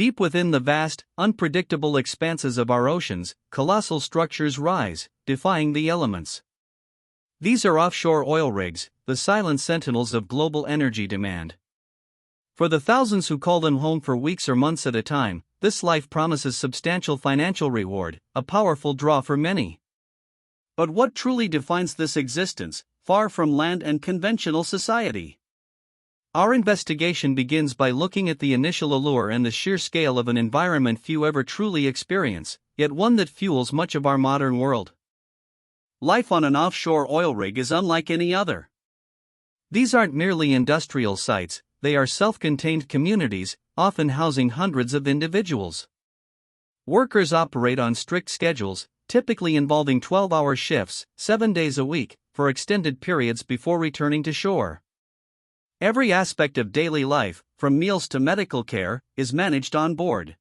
Deep within the vast, unpredictable expanses of our oceans, colossal structures rise, defying the elements. These are offshore oil rigs, the silent sentinels of global energy demand. For the thousands who call them home for weeks or months at a time, this life promises substantial financial reward, a powerful draw for many. But what truly defines this existence, far from land and conventional society? Our investigation begins by looking at the initial allure and the sheer scale of an environment few ever truly experience, yet one that fuels much of our modern world. Life on an offshore oil rig is unlike any other. These aren't merely industrial sites, they are self-contained communities, often housing hundreds of individuals. Workers operate on strict schedules, typically involving 12-hour shifts, 7 days a week, for extended periods before returning to shore. Every aspect of daily life, from meals to medical care, is managed on board.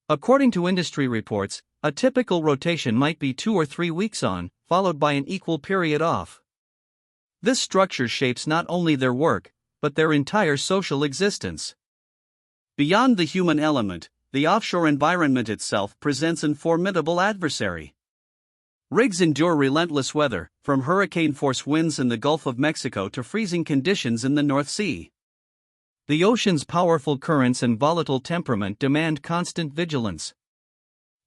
According to industry reports, a typical rotation might be 2 or 3 weeks on, followed by an equal period off. This structure shapes not only their work, but their entire social existence. Beyond the human element, the offshore environment itself presents an formidable adversary. Rigs endure relentless weather, from hurricane-force winds in the Gulf of Mexico to freezing conditions in the North Sea. The ocean's powerful currents and volatile temperament demand constant vigilance.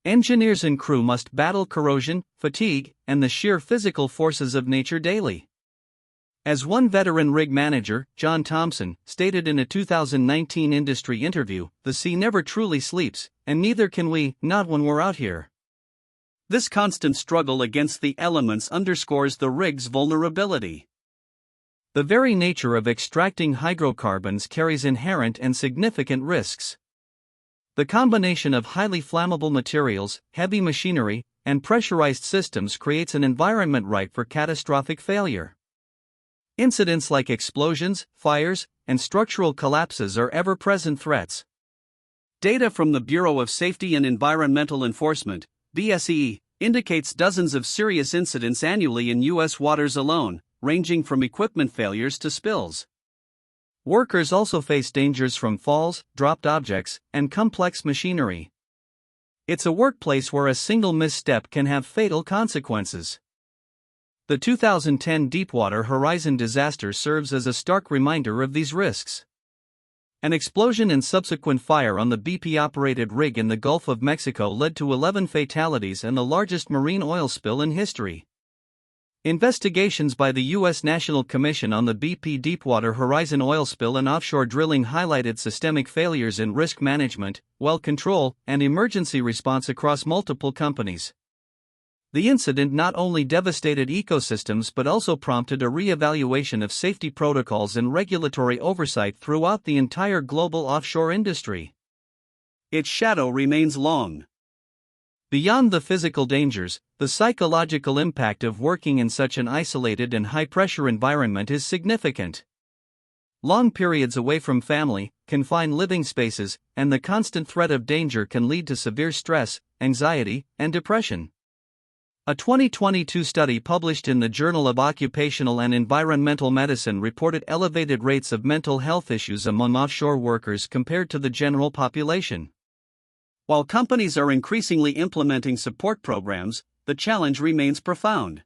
Engineers and crew must battle corrosion, fatigue, and the sheer physical forces of nature daily. As one veteran rig manager, John Thompson, stated in a 2019 industry interview, "The sea never truly sleeps, and neither can we, not when we're out here." This constant struggle against the elements underscores the rig's vulnerability. The very nature of extracting hydrocarbons carries inherent and significant risks. The combination of highly flammable materials, heavy machinery, and pressurized systems creates an environment ripe for catastrophic failure. Incidents like explosions, fires, and structural collapses are ever-present threats. Data from the Bureau of Safety and Environmental Enforcement, BSE, indicates dozens of serious incidents annually in U.S. waters alone, ranging from equipment failures to spills. Workers also face dangers from falls, dropped objects, and complex machinery. It's a workplace where a single misstep can have fatal consequences. The 2010 Deepwater Horizon disaster serves as a stark reminder of these risks. An explosion and subsequent fire on the BP-operated rig in the Gulf of Mexico led to 11 fatalities and the largest marine oil spill in history. Investigations by the U.S. National Commission on the BP Deepwater Horizon oil spill and offshore drilling highlighted systemic failures in risk management, well control, and emergency response across multiple companies. The incident not only devastated ecosystems but also prompted a re-evaluation of safety protocols and regulatory oversight throughout the entire global offshore industry. Its shadow remains long. Beyond the physical dangers, the psychological impact of working in such an isolated and high-pressure environment is significant. Long periods away from family, confined living spaces, and the constant threat of danger can lead to severe stress, anxiety, and depression. A 2022 study published in the Journal of Occupational and Environmental Medicine reported elevated rates of mental health issues among offshore workers compared to the general population. While companies are increasingly implementing support programs, the challenge remains profound.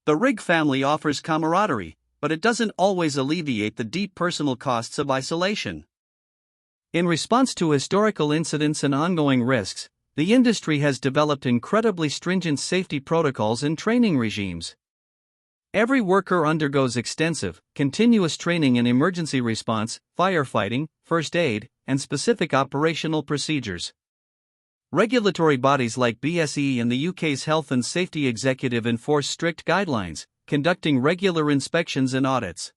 The rig family offers camaraderie, but it doesn't always alleviate the deep personal costs of isolation. In response to historical incidents and ongoing risks, the industry has developed incredibly stringent safety protocols and training regimes. Every worker undergoes extensive, continuous training in emergency response, firefighting, first aid, and specific operational procedures. Regulatory bodies like BSE and the UK's Health and Safety Executive enforce strict guidelines, conducting regular inspections and audits.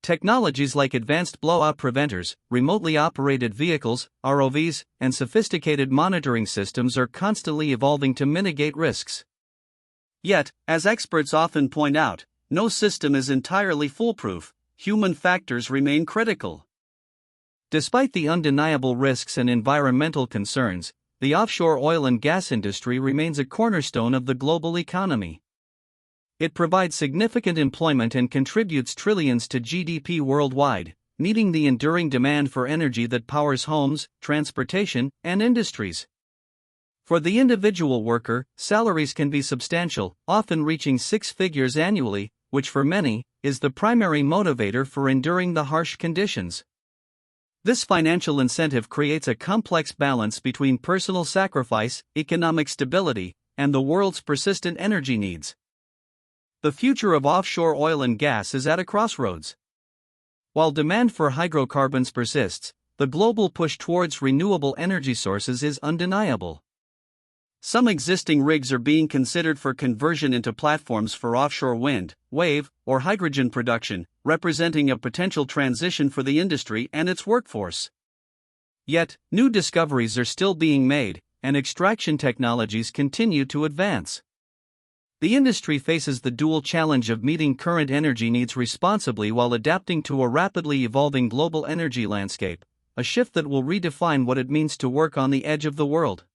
Technologies like advanced blowout preventers, remotely operated vehicles, ROVs, and sophisticated monitoring systems are constantly evolving to mitigate risks. Yet, as experts often point out, no system is entirely foolproof. Human factors remain critical. Despite the undeniable risks and environmental concerns, the offshore oil and gas industry remains a cornerstone of the global economy. It provides significant employment and contributes trillions to GDP worldwide, meeting the enduring demand for energy that powers homes, transportation, and industries. For the individual worker, salaries can be substantial, often reaching six figures annually, which for many is the primary motivator for enduring the harsh conditions. This financial incentive creates a complex balance between personal sacrifice, economic stability, and the world's persistent energy needs. The future of offshore oil and gas is at a crossroads. While demand for hydrocarbons persists, the global push towards renewable energy sources is undeniable. Some existing rigs are being considered for conversion into platforms for offshore wind, wave, or hydrogen production, representing a potential transition for the industry and its workforce. Yet, new discoveries are still being made, and extraction technologies continue to advance. The industry faces the dual challenge of meeting current energy needs responsibly while adapting to a rapidly evolving global energy landscape, a shift that will redefine what it means to work on the edge of the world.